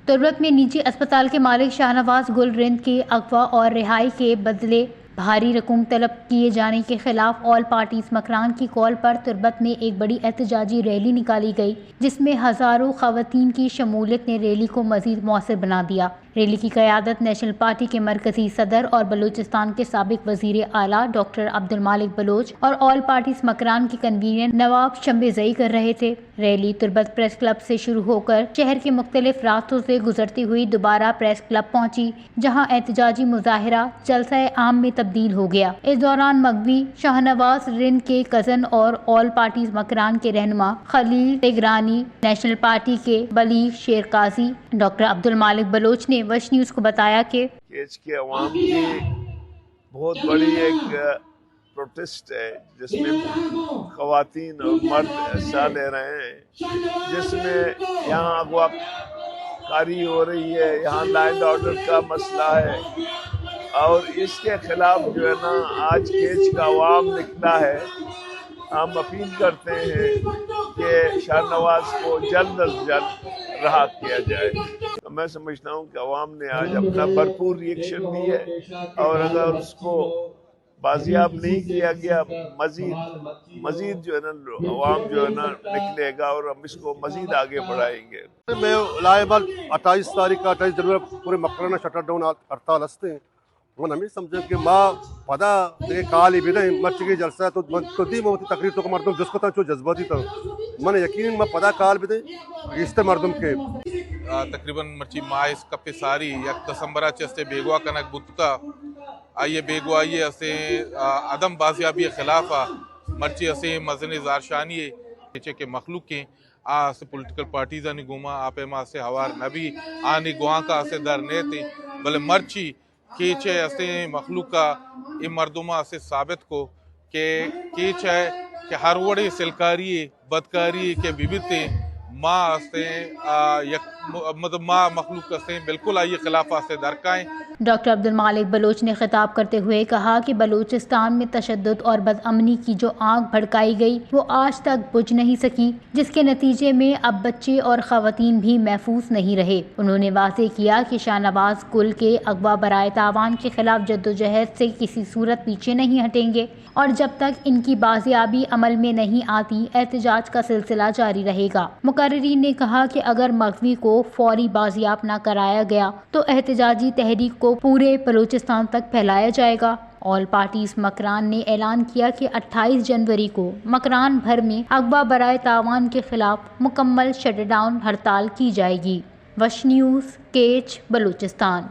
तुर्बत में निजी अस्पताल के मालिक शाहनवाज गुल रिंद के अगवा और रिहाई के बदले भारी रकम तलब किए जाने के खिलाफ ऑल पार्टीज मकरान की कॉल पर तुर्बत में एक बड़ी एहतजाजी रैली निकाली गई, जिसमें हजारों खवातीन की शमूलियत ने रैली को मजीद मौसर बना दिया। रैली की क़यादत नेशनल पार्टी के मरकजी सदर और बलूचिस्तान के साबिक वजीर आला डॉक्टर अब्दुल मालिक बलोच और ऑल पार्टीज मकरान के कन्वीनर नवाब शम्बेज़ई कर रहे थे। रैली तुर्बत प्रेस क्लब से शुरू होकर शहर के मुख्तलिफ रास्तों से गुजरती हुई दोबारा प्रेस क्लब पहुंची, जहां एहतजाजी मुजाहिरा जलसा आम में तब्दील हो गया। इस दौरान मगवी शाहनवाज रिंद के कजन और ऑल पार्टीज मकरान के रहनुमा खलील तेगरानी, नेशनल पार्टी के बलीग शेर काजी डॉक्टर अब्दुल मालिक बलोच ने वश न्यूज को बताया कि के अवाम की बहुत बड़ी एक प्रोटेस्ट है, जिसमें खवातीन और मर्द हिस्सा ले रहे हैं, जिसमें यहाँ अगवाकारी हो रही है, यहाँ लैंड ऑर्डर का मसला है और इसके खिलाफ जो है ना आज केच का अवाम निकला है। हम अपील करते हैं कि शाहनवाज को जल्द अज जल्द रहा किया जाए। तो मैं समझता हूँ कि अवाम ने आज अपना भरपूर रिएक्शन दी है और अगर उसको बाजियाब नहीं किया गया मजीद जो है ना अवाम जो है ना निकलेगा और हम इसको मजीद आगे बढ़ाएंगे। मैं लाएबल 28 तारीख का 28 जनवरी पूरे मकराना शटर डाउन हड़ताल हंसते हैं। हमें समझे कि माँ पदा काल भी मर्ची जलसा तो दी मोती तकरीर तो मरदम जिसको था जो जज्बाती था मन यकीन मैं पदा काल भी इस्ते मरदम के तकरीबन मर्ची माइस कपे सारी या तसंबरा चस्ते बेगवा कनक बुतका आइए बेगवा आइए असे अदम बाजियाबी खिलाफ मर्ची असे मजन ज़ारशानी नीचे के मखलूक के से पॉलिटिकल पार्टीज आनी गुमा आपे माँ से हवार नबी आनी गुआ का असे दर नेते भले मर्ची केच है असे मखलूक का ये मर्दुमा असे साबित को के केच है कि हर वड़े सिलकारी बदकारी के विविधते माँ असे मतलब माँ मखलूक असे बिल्कुल आइए खिलाफ असे दरकाएं। डॉक्टर अब्दुल मालिक बलोच ने खिताब करते हुए कहा कि बलूचिस्तान में तशद्दुद और बदअमनी की जो आग भड़काई गई वो आज तक बुझ नहीं सकी, जिसके नतीजे में अब बच्चे और खवातीन भी महफूज नहीं रहे। उन्होंने वाज़ेह किया कि शाहनवाज गुल के अगवा बराए तावान के खिलाफ जद्दोजहद से किसी सूरत पीछे नहीं हटेंगे और जब तक इनकी बाजियाबी अमल में नहीं आती एहतजाज का सिलसिला जारी रहेगा। मुकर्रीरीन ने कहा कि अगर मगवी को फौरी बाजियाब न कराया गया तो एहतजाजी तहरीक को पूरे बलूचिस्तान तक फैलाया जाएगा। ऑल पार्टीज मकरान ने ऐलान किया कि 28 जनवरी को मकरान भर में अगवा बराए तावान के खिलाफ मुकम्मल शटडाउन हड़ताल की जाएगी। वश न्यूज़, केच, बलूचिस्तान।